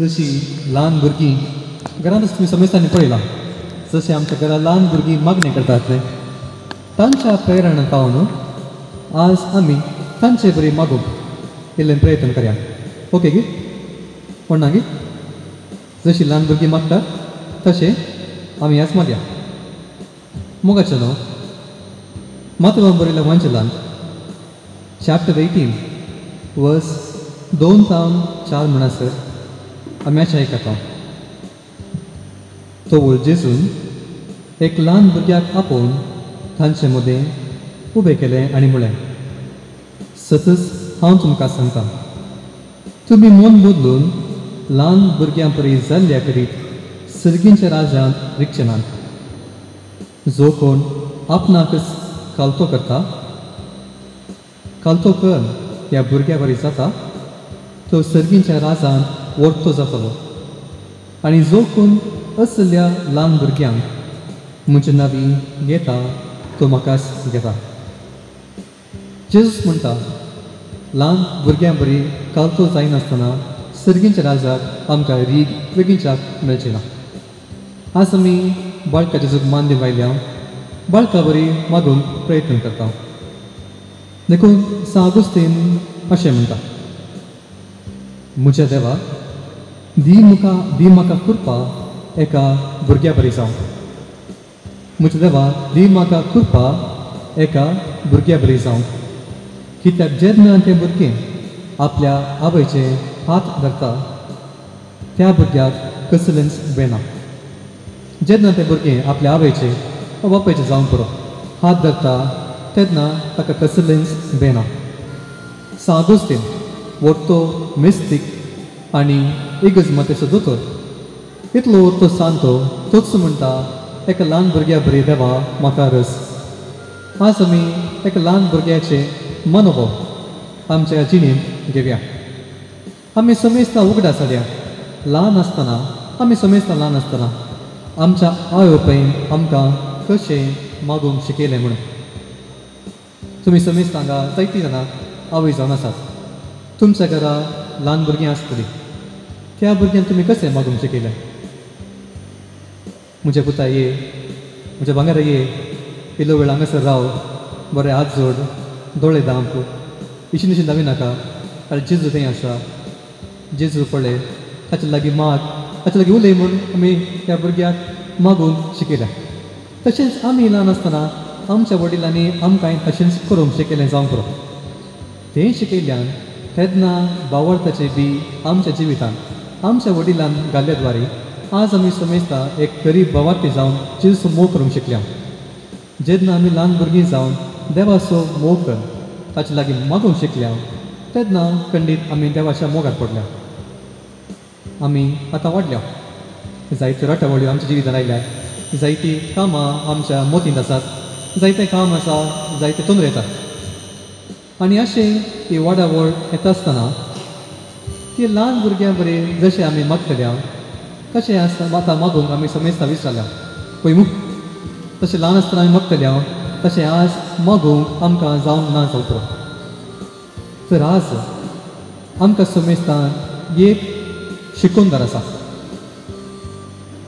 जशी ल्हान भुरगीं घरांतच तुमी समेस्तांनी पळयलां, जशें आमच्या घरा ल्हान भुरगीं मागणी करतातले तांच्या प्रेरणा पावन आज आमी तांचे बरी मागूंक इल्लें प्रयत्न करया. ओके गी कोणा गी जशी ल्हान भुरगीं मागतात तशें आमी आज मागया. मोगाचें न्हू मातवा बरयल्या वांचलांत चॅप्टर 18 वर्स 2-4 म्हणसर आमी अशें आयकता. तो वळ जेजून एक ल्हान भुरग्याक आपोवन तांचे मदें उबें केलें आनी म्हळें, सतत हांव तुमकां सांगतां, तुमी मन बदलून ल्हान भुरग्यां परी जाल्ल्या करीत सर्गींच्या राज्यांत रिकचे नात. जो कोण आपणाकच कालतो करता कालतो कर ह्या भुरग्या बरी जाता तो सर्गींच्या राजांत वरतो जातलो. आनी जो कोण असल्या ल्हान भुरग्यांक म्हजें नांवी घेता तो म्हाकाच घेता. जेजूस म्हणटा, ल्हान भुरग्यां बरी कालतो जायनासतना सर्गींच्या राजाक आमकां रीग बेगीनच्याक मेळची ना. आज आमी बाळका जेजूक मान दिवंक आयल्या बाळका बरी मागूंक प्रयत्न करता. देखून सांत अशें म्हणटा, म्हज्या देवा दी म्हाका कृपा एका भुरग्या बरी जावं. म्हज्या देवा दी म्हाका कृपा एका भुरग्या बरी जावं. कित्याक जेन्ना तें भुरगें आपल्या आवयचे हात धरता त्या भुरग्याक कसलेंच बेना. जेन्ना तें भुरगें आपल्या आवयचे वा बापायचे जावं पुरो हात धरता तेन्ना ताका कसलेंच बेना. सांत वरतो मिस्तीक आनी इगर्ज दोतोर इतलो वरतो सांतो तोच म्हणटा, एका ल्हान भुरग्या बरी देवा म्हाका रस. आज आमी एका ल्हान भुरग्याचे मनोभाव आमच्या जिणेंत घेवया. आमी समेस्ता उगडा जाल्या ल्हान आसतना आमच्या आवय बापायन आमकां कशें मागूंक शिकयलें म्हणून. तुमी समेस्ता हांगा जायतीं जाणां आवय जावन आसात. तुमच्या घरा ल्हान भुरगीं आसतलीं. त्या भुरग्यांक तुमी कशें मागूंक शिकयलें? म्हज्या पुता ये, म्हज्या भांगरा ये, इल्लो वेळ हांगासर राव, बरें हात जोड, दोळे धांप, इशिन धांवी नाका, आनी जेजू थंय आसा, जेजू पळय, ताचे लागीं माग, ताचे लागीं उलय म्हूण आमी त्या भुरग्याक मागूंक शिकयल्या. तशेंच आमी ल्हान आसतना आमच्या वडिलांनी आमकां तशेंच करूंक शिकयलें जावं पुरो. तें शिकयल्यान तेन्ना भावार्थाचें बी आमच्या जिवितांत आमच्या वडिलांन घाल्ल्या द्वारे आज आमी समेस्ता एक गरीब भावार्थी जावन जेजूचो मोग करूंक शिकल्या. जेन्ना आमी ल्हान भुरगीं जावन देवाचो मोग कर ताचे लागीं मागूंक शिकल्या तेन्ना खंडीत आमी देवाच्या मोगार पडल्या. आमी आतां वाडल्या, जायत्यो राटावळ्यो आमच्या जिवितांत आयल्यात, जायतीं कामां आमच्या मोतींत आसात, जायतें काम आसा, जायते तोंदरे येतात. आनी अशें ही वाडावळ येता आसतना ती ल्हान भुरग्यां बरी जशें आमी मागतल्या तशें आतां मागूंक आमी समेस्ता विसरल्या. पळय मू तशें ल्हान आसतना आमी मागतल्या तशें आज मागूंक आमकां जावंक ना जावं पुरो. तर आज आमकां समेस्तान एक शिकोवणदार आसा,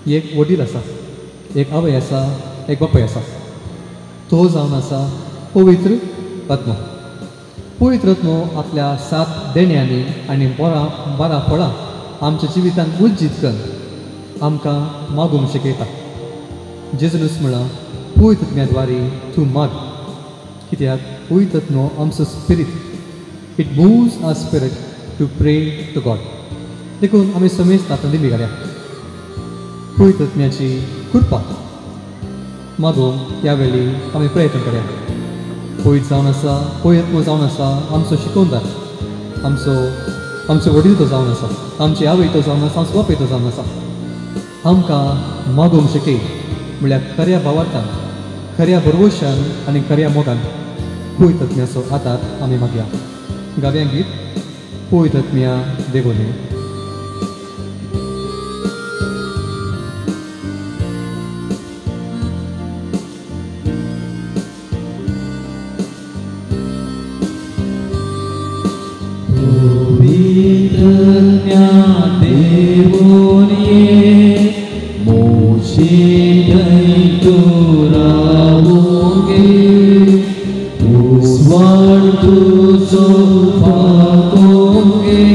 एक वडील आसा, एक आवय आसा, एक बापाय आसा. तो जावन आसा पवित्र आत्मो. पवित्र आत्मो आपल्या 7 देण्यांनी आनी 12 फळां आमच्या जिवितांत उज्जीत करून आमकां मागूंक शिकयता. जेजूस म्हणला, पवित्र आत्म्याद्वारे तूं माग, कित्याक पवित्र आत्मो आमचो spirit, it moves our spirit to pray to God. देखून आमी समेस्त आतां दिमी घाल्या पवित्र आत्म्याची कृपा मागूंक ह्या वेळी आमी प्रयत्न करया. पवित्र जावन आसा, पवित्र आत्मो जावन आसा आमचो शिकोवणदार, आमचो वडील तो जावन आसा, आमची आवय तो जावन आसा, आमचो बापाय तो जावन आसा. आमकां मागूंक शिकय म्हळ्यार खऱ्या भावार्थान, खऱ्या बरवशान आनी खऱ्या मोगान पवित्र आत्म्याचो आदार आमी मागया. गाव्या गीत पवित्र आत्म्या देगोले. पवित्र आत्म्या देव tuzo pagoge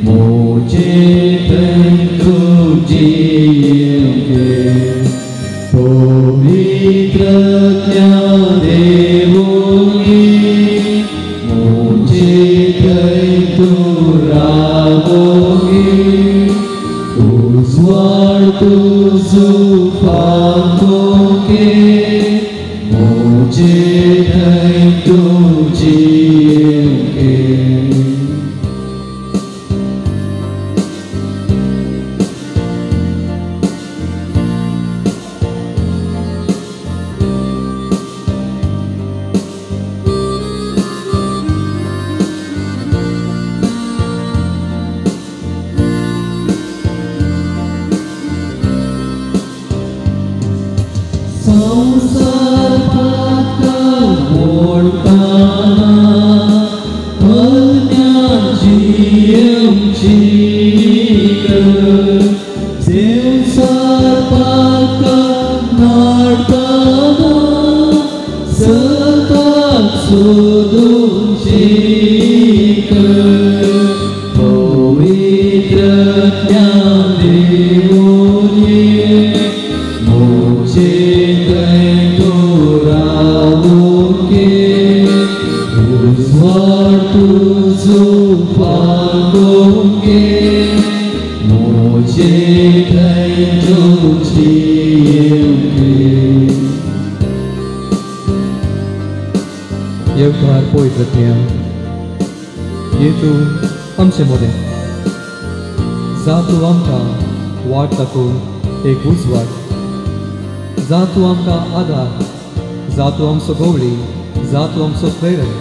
moje pentru jienge povitratya devoni moje pentru ragoge uzwar tuzo pagoge moje pentru jienge संसार पातळ मोडताना अज्ञाची आमची संसार पातळ नाडताना सतत शोधून शिक पवित्र ज्ञान देवोनी मोजे tuzo pagoge moje pentru jienge Yevkar poitratnia Yetu amse mode Zatu amka वाटताको एक उजवाड जातू आमकां आदार जातू आमचो गवळी जातू आमचो प्रेरक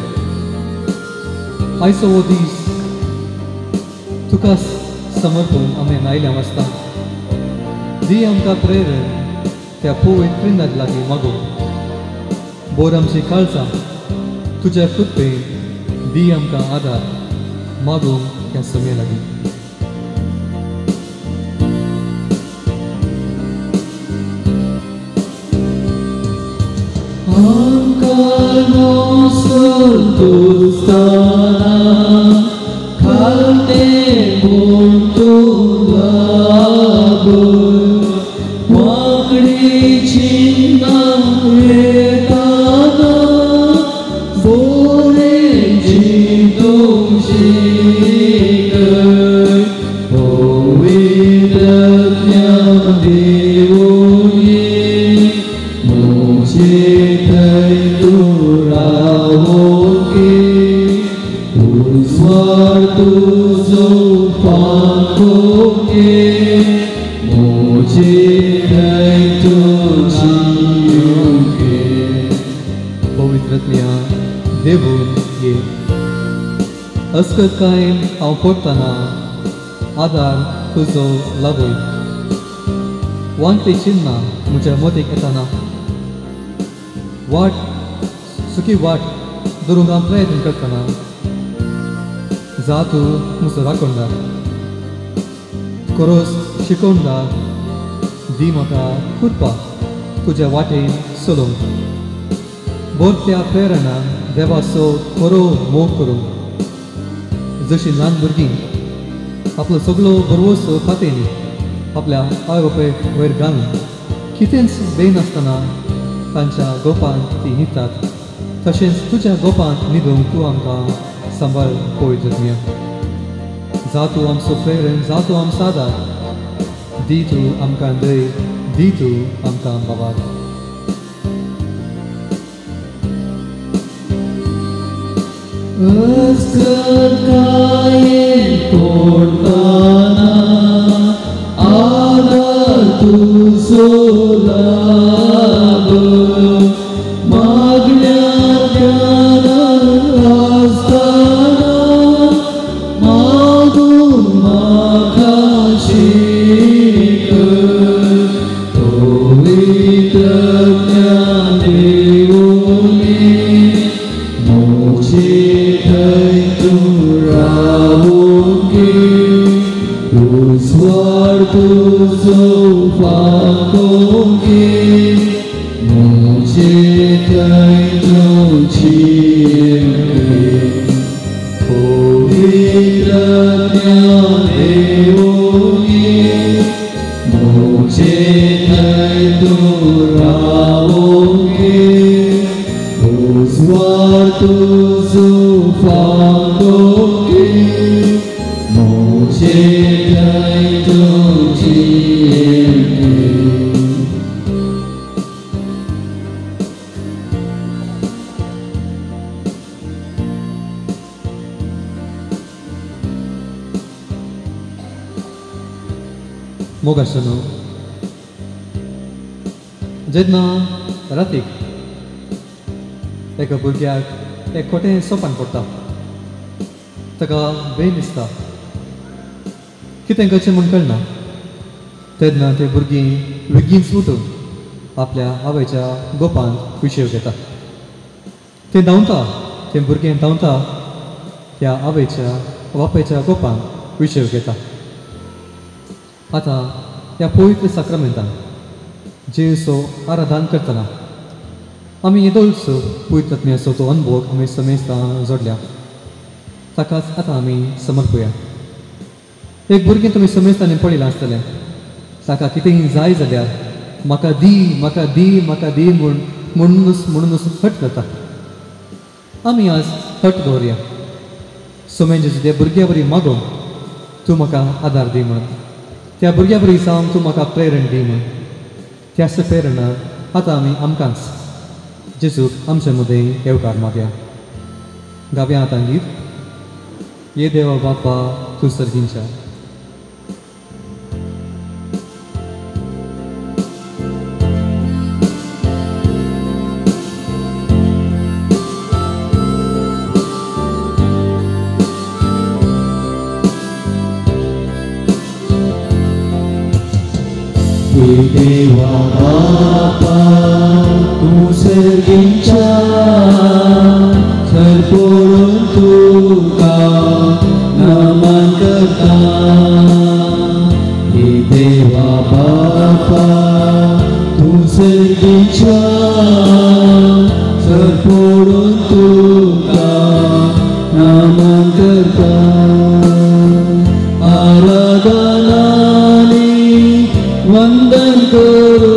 आयचो हो दीस तुका समर्पून आमी आयल्या आसता दी आमकां प्रेरक त्या पवित्र लागीं मागो बोर आमची काळजां तुज्या कृपेन दी आमकां आदार मागो त्या समय लागीं Santustana kalte buntu labu magdi chinna etana bore jidum shikar povitra devoni moje tuzo pagoge moje pentru jienge पवित्रत्या देवून ये अस्कर कायम हांव पडटना आदार तुजो लाभूय वांगली चिन्ना म्हज्या मतीक येताना वाट सुखी वाट धरूंक हांव प्रयत्न करतना जातू म्हजो राखणदार खरोच शिकोवणदार दी म्हाका कृपा तुज्या वाटेन चलोवंक बोरत्या प्रेरणान देवाचो खरो मोग करूंक जशी ल्हान भुरगीं आपलो सगळो बरवोसो खातेनी आपल्या आवय बापायक वयर घालून कितेंच बेनासतना तांच्या गोपान ती न्हिदतात तशेंच तुज्या गोपान न्हिदूंक तूं आमकां सांबाळ पवित्रत्या जातू आमचो प्रेरण जातू आमचो आदार दी तूं आमकां दय दी तूं आमकां बाबार अस्कर कायेन पडटना आदार तुजो लाभ मागण्या आसतना मागून म्हाका शिकय पवित्र देवोनी मोजे pentru raunque uzvar tuzo pagoge मोगाशनो जेन्ना रातीक एका भुरग्याक एक खोटें सोपान पडटा ताका भंय दिसता कितें करचें म्हूण कळना तेन्ना तें भुरगीं बेगीनच उठून आपल्या आवयच्या गोपान विशेव घेता तें धांवता तें भुरगें धांवता त्या आवयच्या बापायच्या गोपान विशेव घेता आतां ह्या पवित्र साक्रामेंतान जेजूचो आराधन करतना आमी येदोळसो पवित्रात्म्याचो तो अनुभव आमी समेस्तां जोडल्या ताकाच आतां आमी समर्पुया एक भुरगें तुमी समेस्तांनी पळयलां आसतलें ताका कितेंय जाय जाल्यार म्हाका दी म्हाका दी म्हाका दी म्हणूनच हट करता आमी आज हट दवरया सोमेन जेजू त्या भुरग्या बरी मागोवन तूं म्हाका आदार दी म्हण त्या भुरग्या बरी जावन तूं म्हाका प्रेरण दी म्हण त्याच प्रेरणा आतां आमी आमकांच जेजूक आमचे मदें येवकार मागया गावया आतां गीत ये देवा बापा तूं सर्गींच्या देवा बापा तूं सर्गींच्या सरपोळून तुका नमन करता हे देवा बापा तूं सर्गींच्या सरपोळून तुका नमन करता आराधनानी वंदन करो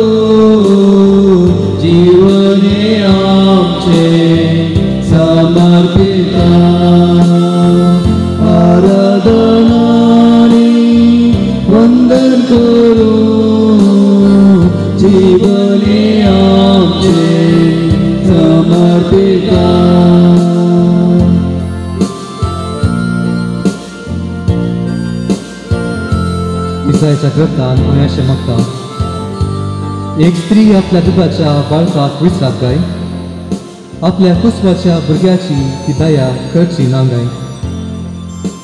जीवने आमचे समर्पिता आराधनानी वंदन करो जीवने आमचे समर्पिता इस्रायलच्या ग्रंथान आमी अशें मागता एक स्त्री आपल्या दुधाच्या बाळकाक विसरात गाय आपल्या कुसवाच्या भुरग्याची ती दया करची ना गाय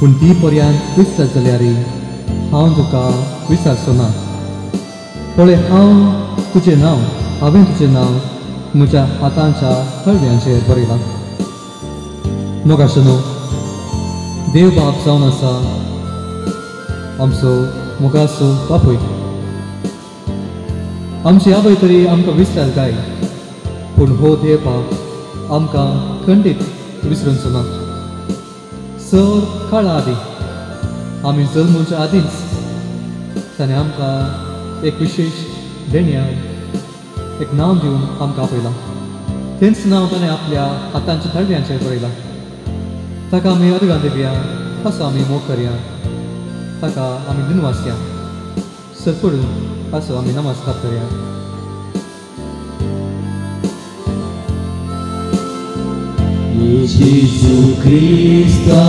पूण ती पर्यंत विसरत जाल्यार हांव तुका विसरचो ना पळय हांव तुजें नांव हांवें तुजें नांव म्हज्या हातांच्या हळव्यांचेर बरयलां मोगाशनो देव बाप जावन आसा आमचो मोगाचो बापूय आमची आवय तरी आमकां विसरात गाय पूण हो देव बाप आमकां खंडीत विसरूंचो ना चड काळा आदी आमी जल्मच्या आदींच ताणें आमकां एक विशेश देणया एक नांव दिवन आमकां आपयलां तेंच नांव ताणें आपल्या हातांच्या थळव्यांचेर बरयलां ताका आमी अर्गां दिवया असो आमी मोग करया ताका आमी दिनवासया सरपडून असो आमी नमस्कार करया येशू ख्रिस्ता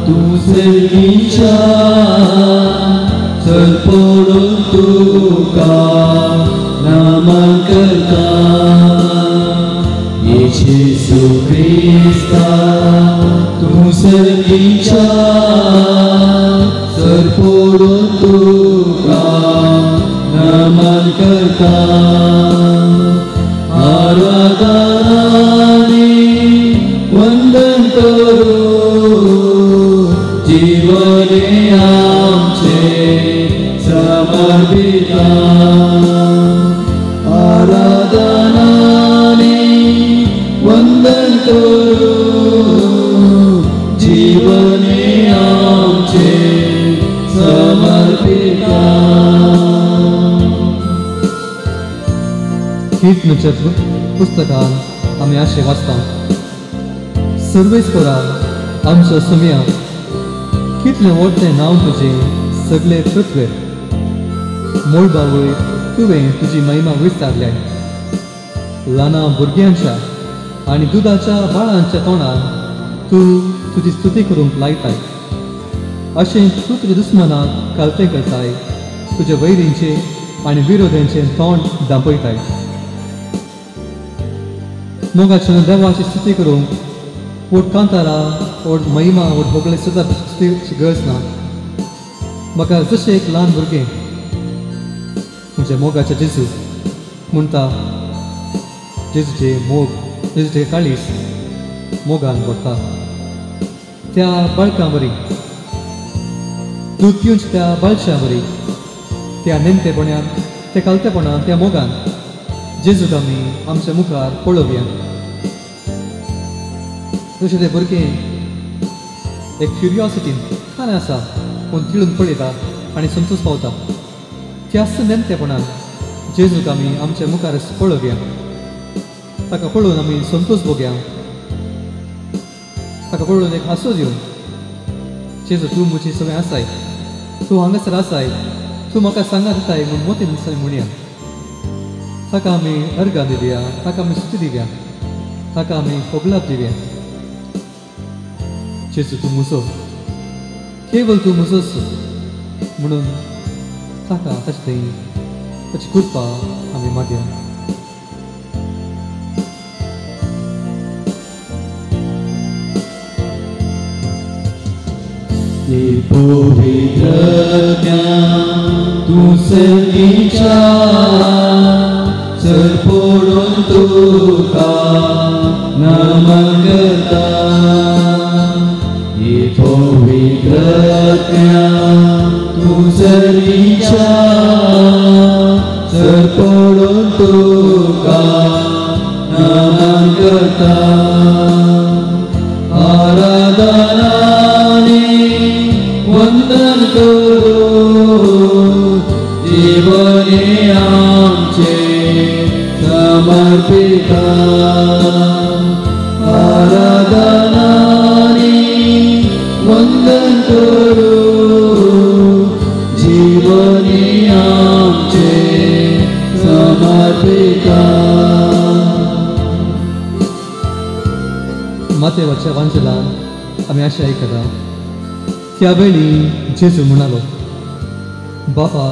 तूं सर्गींच्या सरपडून तुका नमन करता येशू ख्रिस्ता तूं सर्गींच्या सरपडून तुका नमन करता आराधनानी वंदन करो जीवने आमचे समर्पिता आराधनानी वंदन करू जीवने आमचे समर्पिता. कीर्तनाच्या पुस्तकान आमी अशें वाचता. सर्वेस्परा आमच्या सुम्या कितलें व्हडलें नांव तुजें सगळे पृथ्वेर. मोळ बावय तुवें तुजी महिमा विस्तारल्या. ल्हाना भुरग्यांच्या आनी दुदाच्या बाळांच्या तोंडान तूं तुजी स्तुती करूंक लायताय. अशें तूं तुज्या दुस्मनाक कालतें करताय. तुज्या वैरींचे आनी विरोध्यांचें तोंड दांपयताय. मोगाच्या देवाची स्तुती करूंक व्हड कांतारा व्हड महिमा व्हड होगळे सुद्दां स्तुतीची गरज ना. म्हाका जशें एक ल्हान भुरगें म्हणजे मोगाच्या जेजू म्हणटा जेजूचे मोग जेजूचे काळीस मोगान भरता. त्या बाळकां बरी दूध पिवूंच त्या बाळच्या बरी त्या नेमतेपणान त्या कालतेपणान त्या मोगान जेजूक आमी आमच्या मुखार पळोवया. जशें तें भुरगें एक क्युरियोसिटीन खाणें आसा पूण तिळून पळयता आनी संतोश पावता. त्याच नेमतेपणान जेजूक आमी आमच्या मुखार पळोवया. ताका पळोवन आमी संतोश भोगया. ताका पळोवन एक हांसूच येवन जेजू तूं म्हजी सगळें आसाय. तूं हांगासर आसाय. तूं म्हाका सांगात दिताय म्हूण मोतीन दिसाय म्हणया. ताका आमी अर्गां दिवया. ताका आमी स्तुती दिवया. ताका आमी होगलाप दिवया. जेजू तूं म्हजो केवळ तूं म्हजोच म्हणून ताका ताचे थंय ताची कृपा आमी मागया. पवित्रज्ञा तूं संगीच्या सर पडून तुका नमन करता. पवित्रज्ञा तूं संगीच्या सर पडून तुका नमन करता. आराधनाने वंदन करू जीवने आमचे समर्पिता. आराधनाने वंदन करू जीवने आमचे समर्पिता. मातेवाच्या वांचलान आमी अशें आयकता. त्या वेळी जेजू म्हणालो, बापा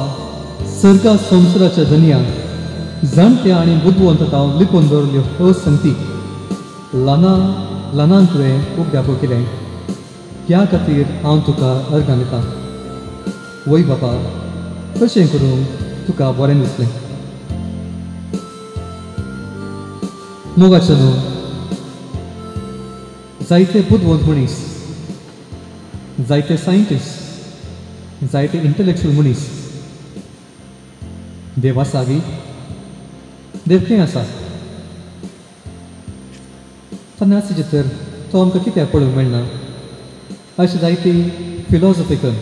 सर्गा संवसाराच्या दुनियाक जाणट्या आनी बुद्धवंत हांव लिपोवन दवरल्यो हो संगती ल्हानांक तुवें उगड्यापो केलें. ह्या खातीर हांव तुका अर्गां दितां. वय बापा कशें करूंक तुका बरें दिसलें. मोगाचें न्हू जायते बुद्धवंत मनीस जायते सायंटिस्ट जायते इंटलेक्च्युअल मनीस देवा सागी देव खंय आसा तेन्ना आसचे तर तो आमकां कित्याक पळोवंक मेळना. अशें जायती फिलॉसॉफिकल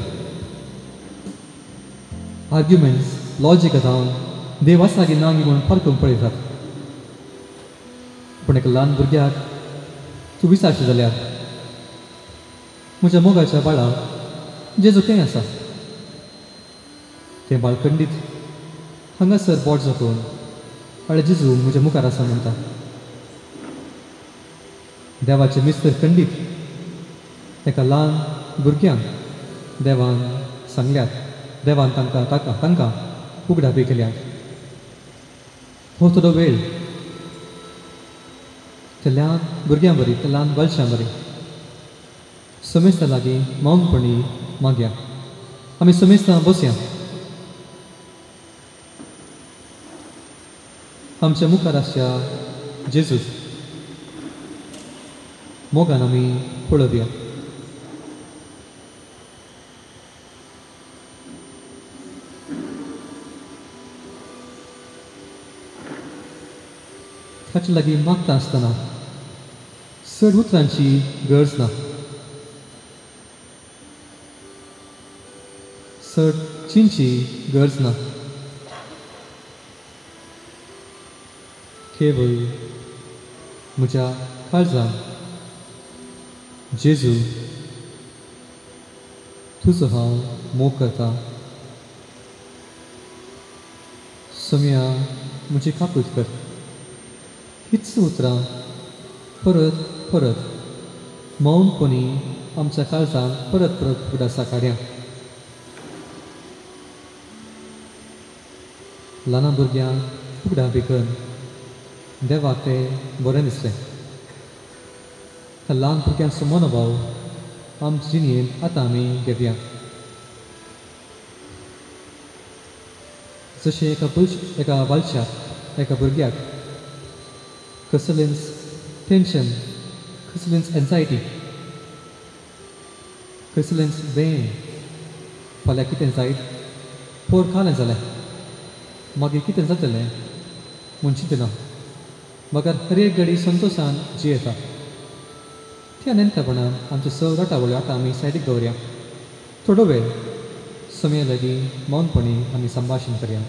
आर्ग्युमेंट्स लॉजिक जावन देव आसा की ना म्हणून पारखून पळयतात. पूण एका ल्हान भुरग्याक तूं विचारचें जाल्यार म्हज्या मोगाच्या बाळा जेजू खंय आसा. तें बाळ खंडीत हांगासर बोट जोपून अळे जेजू म्हज्या मुखार आसा म्हणटा. देवाचे मिस्तर खंडीत एका ल्हान भुरग्यांक देवान सांगल्यात. देवान तांकां उगडापी केल्यात. हो थोडो वेळ त्या ल्हान भुरग्यां बरी त्या ल्हान बालशां बरी समेस्ता लागीं मौनपणी मागया. आमी समेस्ता बसया. आमच्या मुखार आसच्या जेजू मोगान आमी पळोवया. ताचे लागीं मागता आसतना चड उतरांची गरज ना. चड चिंची गरज ना. केवळ म्हज्या काळजान जेजू तुजो हांव मोग करता. सोम्या म्हजी काकूट कर. हीच उतरां परत परत मौनपणी आमच्या काळजान परत परत उगडासा काड्या. ल्हान भुरग्यांक उगडा भिकन देवाक तें बरें दिसलें. त्या ल्हान भुरग्यांचो मनोभाव आमच्या जिणेंत आतां आमी घेवया. जशें एका बालशाक एका भुरग्याक कसलेंच टेंशन, कसलेंच एन्जायटी, कसलेंच भें फाल्यां कितें जायत पोर खालें जालें मागीर कितें जातलें म्हूण चिंतना म्हाका हर एक घडी संतोशान जियेता. त्या नेणटेपणान आमचे सगळ्यो रटावळ्यो आतां आमी सायडीक दवरया. थोडो वेळ सोम्या लागीं मौनपणी आमी संभाशण करया.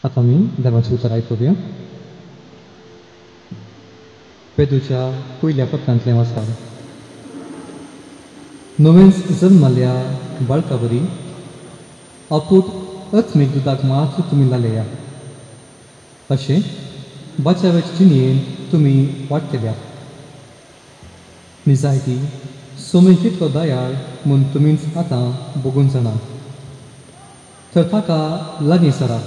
आतां आमी देवाचें उतर आयकुया. पेदूच्या पयल्या पत्रांतलें वाचप. नवेंच जल्मल्ल्या बाळका बरी आपूट अत्मीक दुदाक मात्र तुमी लालेया. अशें बाचाव्याचे जिणेंत तुमी वाडटल्या. निजायती सोमी कितलो दयाळ म्हूण तुमीच आतां बगून जाणा. तर ताका लागीं सरा.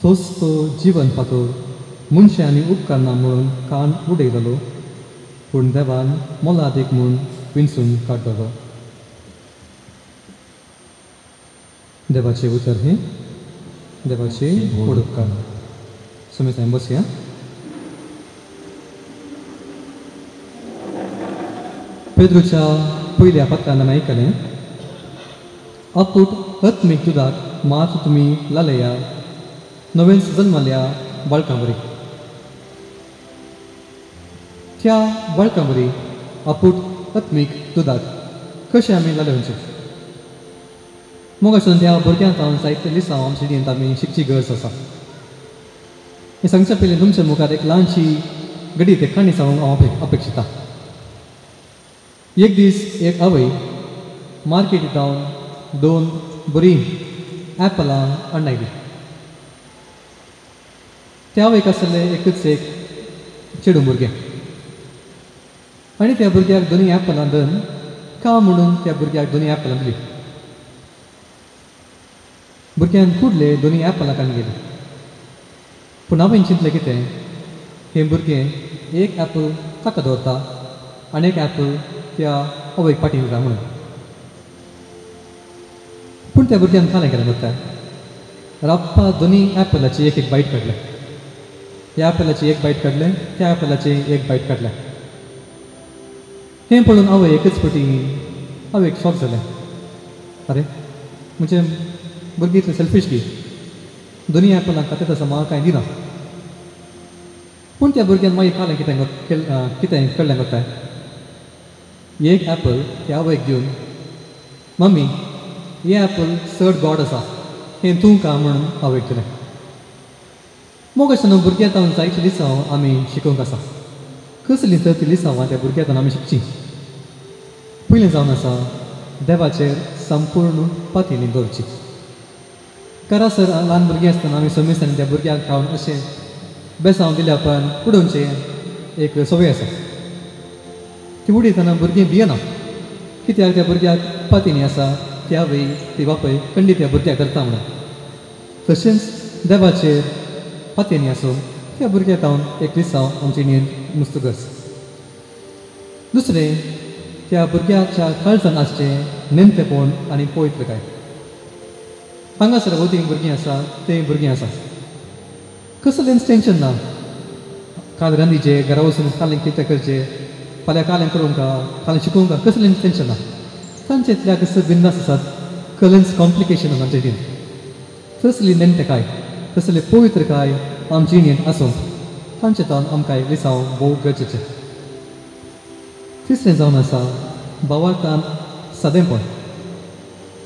तोच तो जीवन फातर मनशांनी उपकारना म्हणून कान उडयलो पूण देवान मोलादीक म्हूण विंचून काडलो. देवाचे उतर हे देवाचे व्हड उपकार. समेत हांवें बसया. पेद्रूच्या पयल्या पत्रान आमी आयकलें, अपूट आत्मीक दुदाक मात तुमी लालया नवेंच जल्मल्या बाळकांवरी. त्या बाळकांवरी अपूट आत्मीक दुदाक कशें आमी लालयोचे. मोगासून त्या भुरग्यांक हांव जायते लिसांव आमचे जिणेंत आमी शिकची गरज आसा. हें सांगच्या पयलीं तुमच्या मुखार एक ल्हानशी घडी ते काणी सांगूंक हांव अपेक्षिता. एक दीस एक आवय मार्केटींत जावन 2 बरीं ॲपलां हाडून त्या आवयक आसलें एकच एक चेडूं भुरगें आनी त्या भुरग्याक 2 ॲपलां दन का म्हणून त्या भुरग्याक 2 ॲपलां दिलीं. भुरग्यान कुडले 2 ॲपलां काडून गेलीं. पूण हांवें चिंतलें कितें, हें भुरगें एक ॲपल ताका दवरता आनी एक ॲपल त्या आवयक पाटी दिता म्हणून. पूण त्या भुरग्यान कालें केलें वता राप्पा 2 ॲपलाची एक एक बायट काडलें. ह्या ॲपलाची एक बायट काडलें, त्या ॲपलाची एक बायट काडलें. हें पळोवन आवय एकच फावटी आवयक शॉक जालें. अरे म्हणजे भुरगीं इतलें सेल्फीश की 2 ॲपलांक खातें आसा म्हाका कांय दिना. पूण त्या भुरग्यान मागीर कालें कितें कळ्ळें वता, एक ॲपल त्या आवयक दिवन, मम्मी हें ॲपल चड गोड आसा, हें तूं खा म्हणून आवयक दिलें. मोगाच्यान भुरग्यांक जायतीं लिसांव आमी शिकोवंक आसा. कसलीं तर ती लिसांवां त्या भुरग्यांक आमी शिकची. पयलें जावन आसा देवाचेर संपूर्ण पातयेनी दवरची. घरासर ल्हान भुरगीं आसतना आमी समेस्तांनी त्या भुरग्याक खावन अशें बेसांव दिल्या उपरांत उडोवचें एक सवय आसा. ती उडयतना भुरगीं भियेना, कित्याक त्या भुरग्याक पातयेनी आसा ती आवय ती बापय खंडी त्या भुरग्याक धरता म्हणून. तशेंच देवाचेर पातयेनी आसूं त्या भुरग्याक हांव एक लिसांव आमचे जिणेंत मुस्तगस. दुसरें, त्या भुरग्याच्या काळजान आसचें नेमकेपण आनी पवित्रकाय. हांगासर वोदीं भुरगीं आसा तें भुरगीं आसा. कसलेंच टेंशन ना. काल रांदीचें, घरा वचून कालें कितें करचें, फाल्यां कालें करूंक कालें शिकोवंक कसलेंच टेंशन ना. तांचे इतल्या कसले बिंदास आसात. कसलेंच कॉम्प्लिकेशन ना आमचे जिणेंत. तसली नेमतेकाय, तसलें पवित्रकाय आमचे जिणेंत आसूं तांचे तान आमकां लिसांव भोव गरजेचें. तिसरें जावन आसा भावार्थान सादेपण,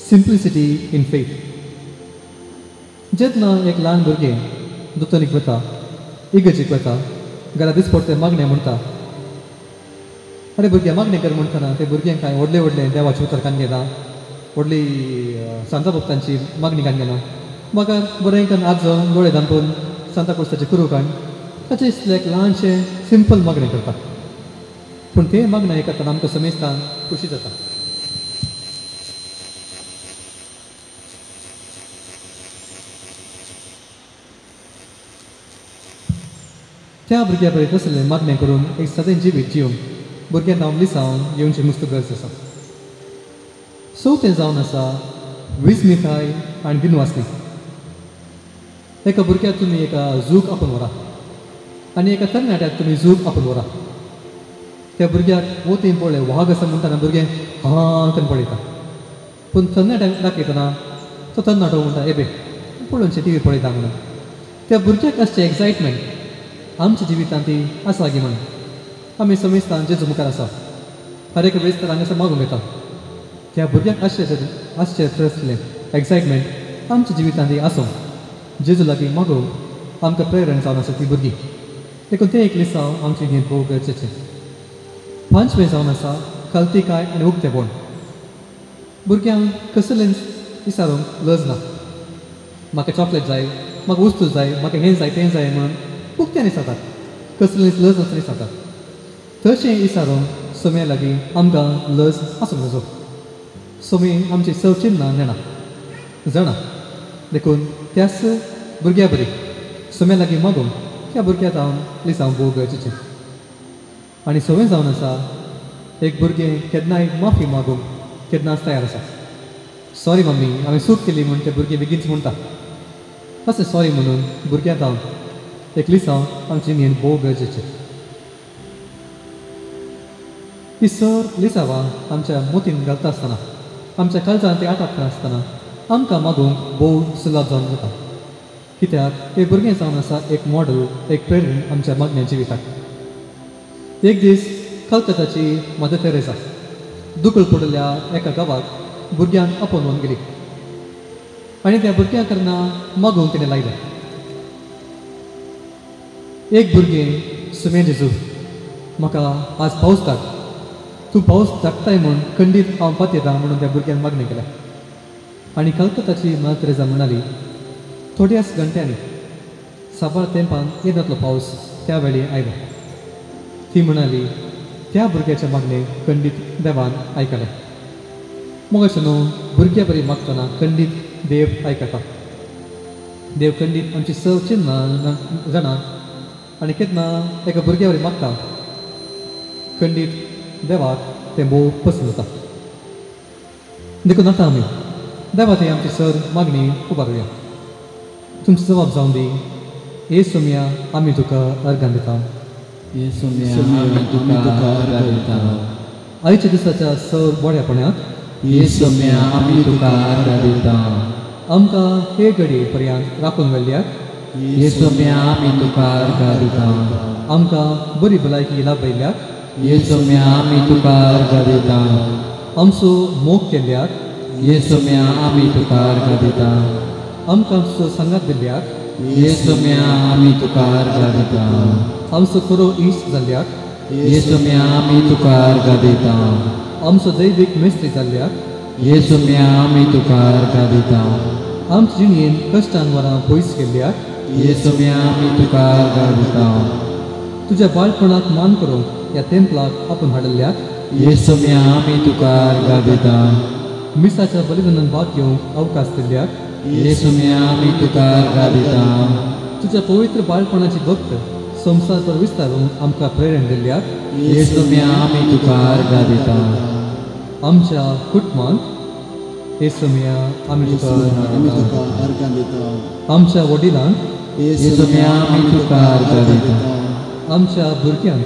सिंप्लिसिटी इन फेथ. जेन्ना एक ल्हान भुरगें दुतोनीक वता, इगर्जेक वता, घरा दिसपडटे मागणें म्हणटा, अरे भुरग्यां मागणें कर म्हणटना ते भुरग्यांक कांय व्हडलें व्हडलें देवाचें उतर कान घेना, व्हडली सांता भक्तांची मागणी कान घेना. म्हाका बरें करून आजो दोळे धांपून सांता क्रोस्ताचें करूं काण ताचें इसलें एक ल्हानशें सिंपल मागणें करता. पूण तें मागणें आयकतना आमकां समेस्तान खुशी जाता. त्या भुरग्या बरें तसलें मागणें करून एक सदें जिवीत जिवंक भुरग्यांक हांव लिसांव येवचें मुस्त गरज आसा. चवथें जावन आसा विस्मिताय आनी दिनवासनी. एका भुरग्याक तुमी एका झूक आपोवन व्हरा आनी एका तरणाट्याक तुमी झूक आपोवन व्हरा. त्या भुरग्याक वोतीन पळय वाग आसा म्हणटना भुरगें हां करून पळयता. पूण तरणाट्याक दाखयतना तो तरणाटो म्हणटा एबे पळोवनशें टी व्ही पळयता म्हणून. त्या भुरग्याक आसचें एक्सायटमेंट आमच्या जिवितांत ती आसा गी म्हणून आमी समेस्तान जेजू मुखार आसा. हर एक वेळेस तर हांगासर मागूंक येता. त्या भुरग्याक आसचें तसलें एक्सायटमेंट आमच्या जिवितांत ती आसूं जेजू लागीं मागूंक आमकां प्रेरण जावन आसा ती भुरगीं. देखून तें एक लिसांव आमचे जिणेंत भोव गरजेचें. पांचवें जावन आसा कल्तीकाय आनी उक्तेपण. भुरग्यांक कसलेंच विचारूंक लज ना. म्हाका चॉकलेट जाय, म्हाका वस्तू जाय, म्हाका हें जाय तें जाय म्हणून उक्त्यान विचारतात. कसलेंच लज नासतना विचारतात. तशें विचारूंक सोम्या लागीं आमकां लज आसूंक नजो. सोमी आमची सव चिन्नां नेना जाणा. देखून त्याच भुरग्या बरी सुम्या लागीं मागून त्या भुरग्याक हांव लिसांव भोव गरजेचें. आनी सवय जावन आसा एक भुरगें केन्नाय माफी मागूंक केन्नाच तयार आसा. सॉरी मम्मी हांवें चूक केली म्हूण तें भुरगें बेगीनच म्हणटा. अशें सॉरी म्हणून भुरग्याक हांव एक लिसांव आमची न्हीद भोव गरजेचें. ही सर लिसांवां आमच्या मोतीन घालता आसतना आमच्या काळजांत ती आटाकता आसतना आमकां मागूंक भोव सुलाभ जावन जाता. कित्याक हे भुरगें जावन आसा एक मॉडल, एक प्रेरण आमच्या मागण्यांच्या जिविताक. एक दीस कलकत्ताची मदर तेरेसा दुखळ पडलेल्या एका गांवाक भुरग्यांक आपोवन व्हरून गेली आनी त्या भुरग्यां कारणां मागूंक तिणें लायलें. एक भुरगें सुमे जेजू म्हाका आज पावस धाड, तूं पावस धाडटाय म्हूण खंडीत हांव पात येता म्हणून त्या भुरग्यान मागणें केलें. आनी कलकत्ताची मदर तेरेसा म्हणाली थोड्याच घंट्यांनी साबार तेंपान येदातलो पावस त्या वेळी आयलो. ती म्हणाली त्या भुरग्याच्या मागणें खंडीत देवान आयकलें. मग अशें न्हू भुरग्यां बरी मागतना खंडीत देव आयकता. देव खंडीत आमची सव चिन्ना जाणा आनी केन्ना एका भुरग्या बरी मागता खंडीत देवाक तें भोव पसंद जाता. देखून आतां आमी देवा थंय आमची सर मागणी उबारुया. तुमचो जबाब जावन दी हे सुम्या आमी तुका अर्गां दिता. आयच्या दिसाच्या सर बोड्यापणांत आमकां हे घडये पर्यंत राखून व्हेल्ल्याक आमकां बरी भलायकी लाभयल्याक आमचो मोग केल्ल्याक आमकां आमचो सांगात दिल्ल्याक आमचो खरो इश्ट जाल्ल्याक आमचो दैवीक मेस्त्री जाल्ल्याक आमच्या जिणेन कश्टान वरां पयस केल्ल्याक तुज्या बाळपणाक मान करूंक ह्या तेंपलाक आपूण हाडल्याक मिसाच्या बलिदानान भाग घेवंक अवकाश दिल्ल्याक तुज्या पवित्र बाळपणाची भक्त संवसार विस्तारूंक आमकां प्रेरण दिल्ल्याक आमच्या कुटुंबांत हे सुम्या आमी तुका आमच्या वडिलांक आमच्या भुरग्यांक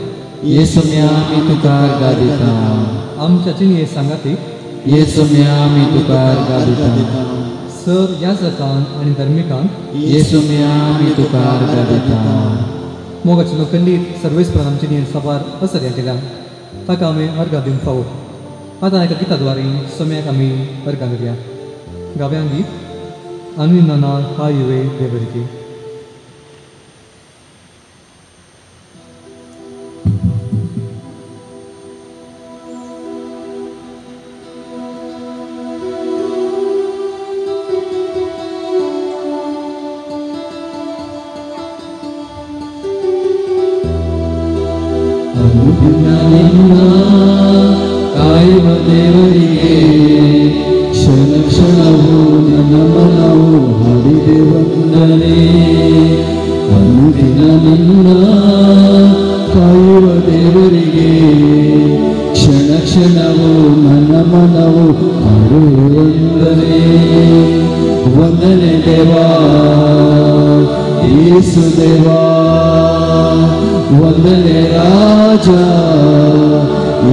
आमच्या जिणये सांगातीक सर याजकांक आनी धर्मिकांक मोगाचे खंडीत सर्वेस्परान आमचे जिणयेन साबार असर केल्यान ताका आमी अर्गां दिवंक फावो. आतां एका गिता द्वारे सुम्याक आमी अर्गां दिवया. गाव्यांक गीत आनी नाना हायुवे देवरिके. ಕಾಯುವ ದೇವರಿಗೆ ಕ್ಷಣ ಕ್ಷಣವೂ ನನ್ನ ಮನವು ಹಾಡಿದೆ ವಂದನೆ. ಅನುದಿನ ನಿನ್ನ ಕಾಯುವ ದೇವರಿಗೆ ಕ್ಷಣ ಕ್ಷಣವೂ ನನ್ನ ಮನವು ಹಾಡುವೆ ವಂದನೆ. ವಂದನೆ ದೇವಾ ಯೇಸು ದೇವಾ, ವಂದನೆ ರಾಜ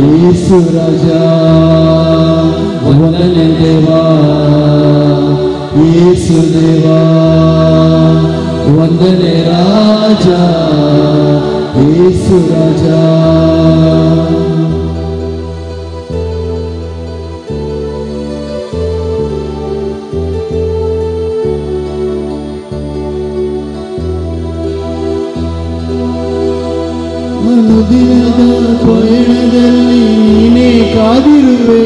ಯೇಸು ರಾಜ, ವಂದನೆ ದೇವಾ ಯೇಸು ದೇವಾ, ವಂದನೆ ರಾಜ ಯೇಸು ರಾಜ. ಅನುದಿನದ ಪಯಣದಲ್ಲಿ ನೀನೇ ಕಾದಿರುವೆ,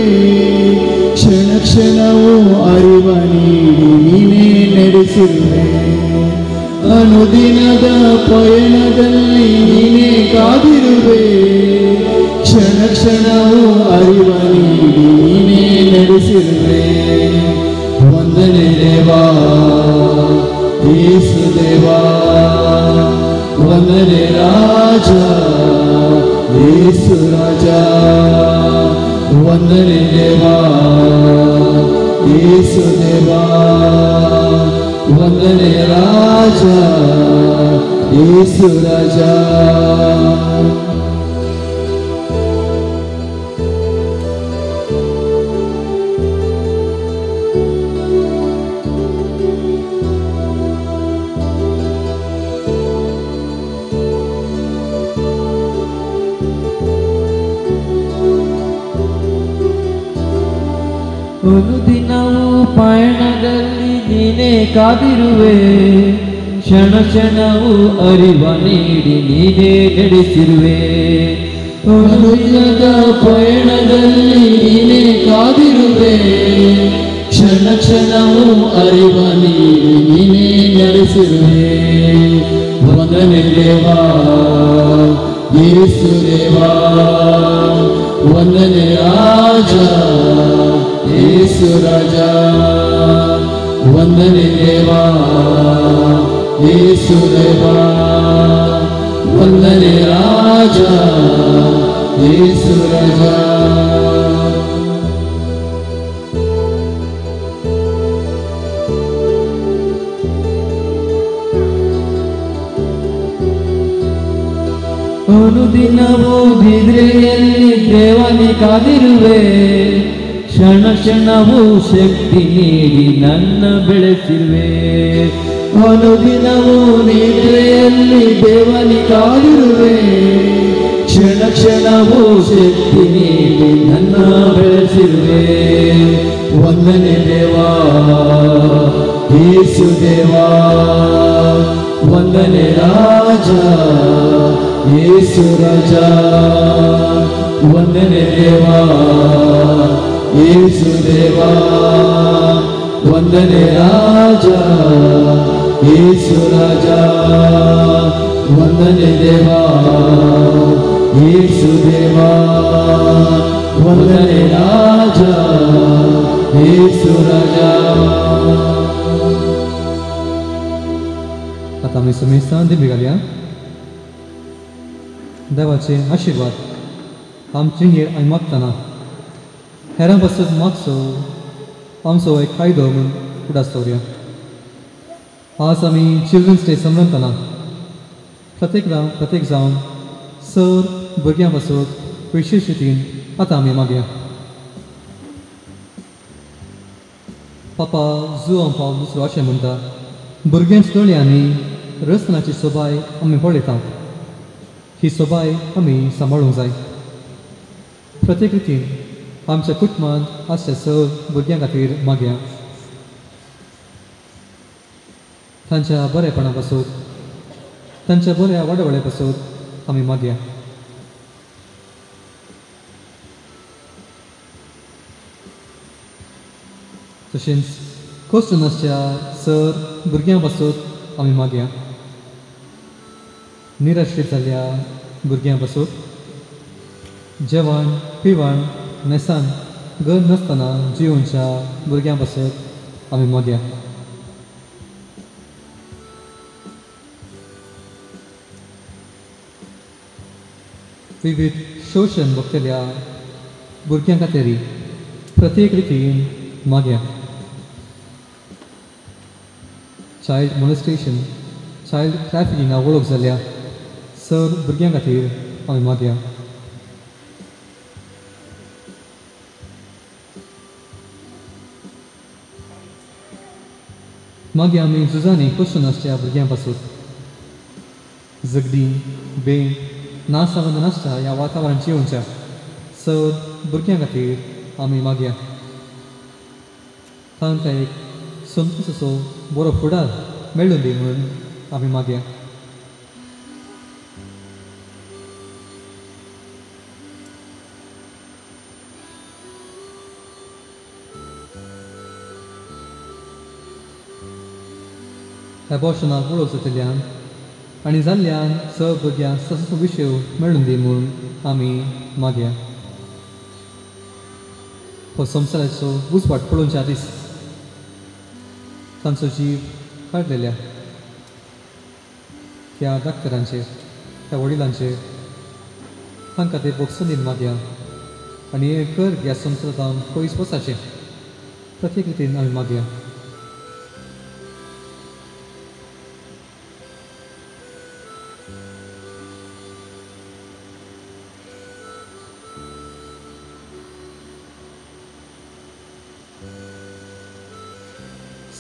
ಕ್ಷಣ ಕ್ಷಣವೂ ಅರಿವ ನೀಡಿ ನೀನೇ ನಡೆಸಿರುವೆ. ಅನುದಿನದ ಪಯಣದಲ್ಲಿ ನೀನೇ ಕಾದಿರುವೆ, ಕ್ಷಣ ಕ್ಷಣವೂ ಅರಿವ ನೀಡಿ ನೀನೇ ನಡೆಸಿರುವೆ. ವಂದನೆ ದೇವಾ ಯೇಸು ದೇವಾ, येसु राजा वंदने देवा येसु देवा वंदने राजा येसु राजा ಅನುದಿನವೂ ಪಯಣದಲ್ಲಿ ನೀನೇ ಕಾದಿರುವೆ, ಕ್ಷಣ ಕ್ಷಣವೂ ಅರಿವ ನೀಡಿ ನೀನೇ ನಡೆಸಿರುವೆ. ಅನುದಿನದ ಪಯಣದಲ್ಲಿ ನೀನೇ ಕಾದಿರುವೆ, ಕ್ಷಣ ಕ್ಷಣವೂ ಅರಿವ ನೀಡಿ ನೀನೇ ನಡೆಸಿರುವೆ. ವಂದನೆ ದೇವಾ ಯೇಸು ದೇವಾ ವಂದನೆ ರಾಜ येसु राजा वंदने देवा येसु देवा वंदने राजा येसु राजा ಅನುದಿನವೂ ನಿದ್ರೆಯಲ್ಲಿ ದೇವನಿ ಕಾದಿರುವೆ, ಕ್ಷಣ ಕ್ಷಣವೂ ಶಕ್ತಿ ನೀಡಿ ನನ್ನ ಬೆಳೆಸಿರುವೆ. ಅನುದಿನವೂ ನಿದ್ರೆಯಲ್ಲಿ ದೇವನಿ ಕಾದಿರುವೆ, ಕ್ಷಣ ಕ್ಷಣವೂ ಶಕ್ತಿ ನೀಡಿ ನನ್ನ ಬೆಳೆಸಿರುವೆ. ವಂದನೆ ದೇವಾ ಯೇಸು ದೇವಾ ವಂದನೆ ರಾಜ ಯೇಸು ರಾಜ ವಂದನೆ ದೇವಾ येसु देवा वंदने राजा येसु राजा वंदने देवा येसु देवा वंदने राजा येसु राजा. आता आम्ही समेस्तान दिली घालया. देवाचे आशीर्वाद आमचेर आमी मागतना हेरां पासून मागचो आमचो एक कायदो म्हणून फुडें दवरया. आज आमी चिल्ड्रन्स डे समरतना प्रत्येक जावन सर भुरग्यां पासून विशेश रितीन आतां आमी मागया. पापा जुआंव पावल दुसरो अशें म्हणटा, भुरग्यांच्या दोळ्यांनी रसनाची सोबाय आमी पळयता, ही सोबाय आमी सांबाळूंक जाय. प्रत्येक रितीन आमच्या कुटुंबांत आसच्या सर भुरग्यां खातीर मागया. तांच्या बरेपणा पासून तांच्या बऱ्या वाडवळे पासून आमी मागया. तशेंच कोस्टनासच्या सर भुरग्यां पासून आमी मागया. निराश्रीत जाल्ल्या भुरग्यां पासून जेवण पिवण नेसान घर नासतना जिवनच्या भुरग्यां पासून आमी मागया. विविध शोषण भोगतल्या भुरग्यां खातीर प्रत्येक रितीन मागया. चायल्ड मोलेस्टेशन चायल्ड ट्रॅफिकिंगाक वळख जाल्ल्या सर भुरग्यां खातीर आमी मागया. मागीर आमी झुजांनी कोस्टनासच्या भुरग्यां पासून जगडी बेन नासवंद नासता ह्या वातावरणांत जिवनच्या सर भुरग्यां खातीर आमी मागया. तांकां एक संतोश असो बरो फुडार मेळून दी म्हणून आमी मागया. एबॉर्शनाक वळख जातल्यान आनी जाल्ल्यान सर भुरग्यांक ससो विशय मेळून दी म्हणून आमी मागया. हो संवसाराचो उजवाड पळोवच्या दीस तांचो जीव काडलेल्या त्या डाक्टरांचेर त्या वडिलांचेर तांकां ते बोगसनीन मागया आनी हें कर ह्या संवसारांत पयस वचाचें प्रत्येक रितीन आमी मागया.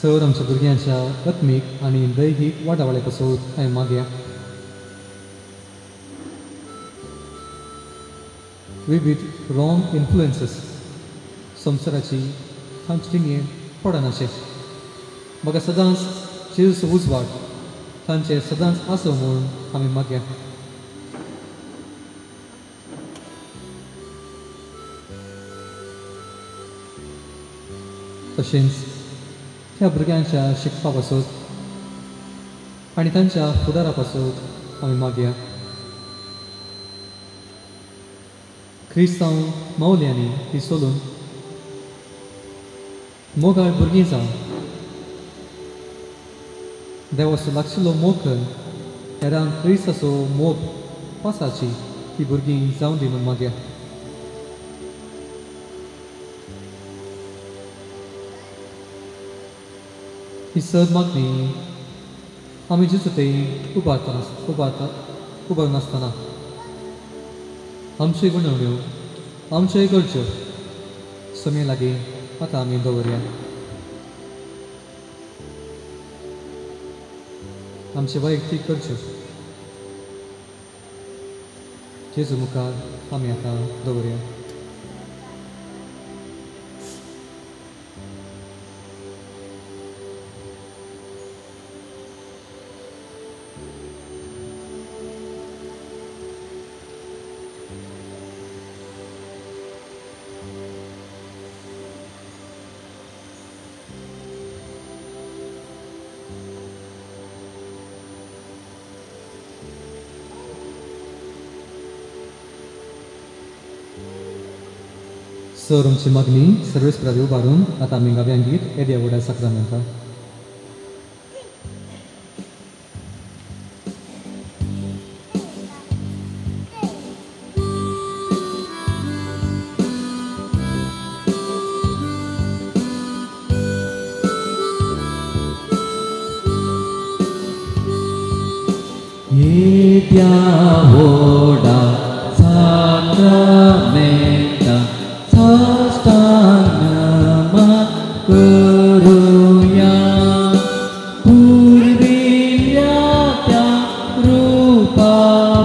सर आमच्या भुरग्यांच्या आत्मीक आनी दैहीक वाडावळे पासून हांवें मागया. विविध रॉंग इन्फ्लुएन्सीस संवसाराची तांचे थिंगें पडनाशें म्हाका सदांच जेजूचो उजवाड तांचे सदांच आसूं म्हूण आमी मागया. तशेंच त्या भुरग्यांच्या शिकपा पासून आनी तांच्या फुडारा पासून आमी मागया. क्रिस्तांव मावल्यांनी ती सोलून मोगाळ भुरगीं जावन देवाचो लागशिल्लो मोग करून हेरांक क्रिस्ताचो मोग पासाची ती भुरगीं जावन दी म्हूण मागया. ही सद मागणी आमी जेजू थंय उबारून आसतना आमच्यो गुणवण्यो आमच्यो गरज्यो समय लागीं आतां आमी दवरया. आमचे वैयक्तीक गरज्यो जेजू मुखार आमी आतां दवरया. सर आमची मागणी सर्वेस्परादी उबारून आतां आमी गाव्यांगीर येद्या व्हडा साक्रामेंतां. येद्या व्हडा साक्रामेंता साष्टांगमा करूया. पूर्विल्ल्या त्या रूपा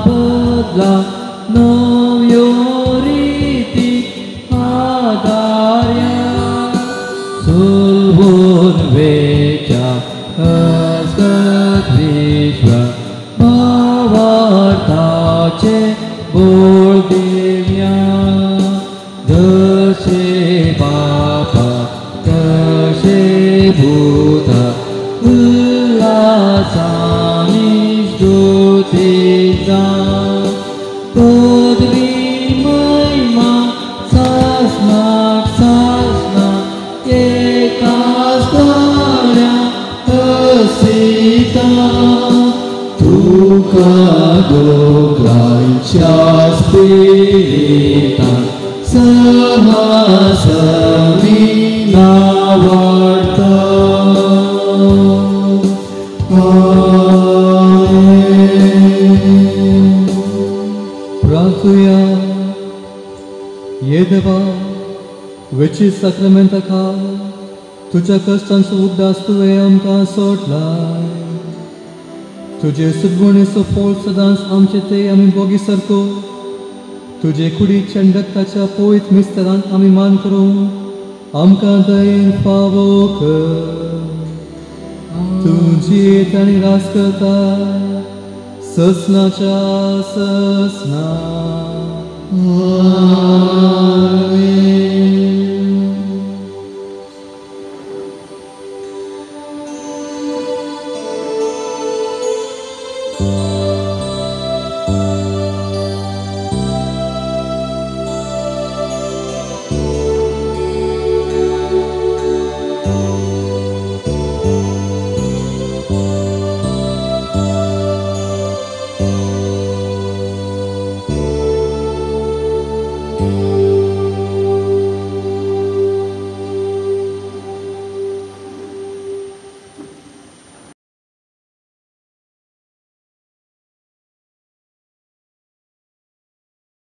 बदला नव्यो रिती आदार्या. सोलवून वेच्या हसगत विश्व भावार्थाचे बोळ दिव्या. जशे बापा तशे भूत उल्हासानी स्तुतीचा. पदवी महिमा सासनाक सासना एकाच ताळ्या हसिता. तुका दोगांच्या स्पिरितान सहसमी नावार्ता. प्रार्थुया. ये देवा वेची साक्रामेंता खा तुझ्या कश्टांचो उद्दास तुवें आमकां सोडलाय. तुजे सद्गुणेचो फोळ सदांच आमचे ते आमी बोगी सारको तुजे कुडीच्या रक्ताच्या पवित्र मिस्तरांत आमी मान करूं आमकां दयेन फावो कर. तुजी येत आनी रास करता ससनाच्या ससना. आमेन.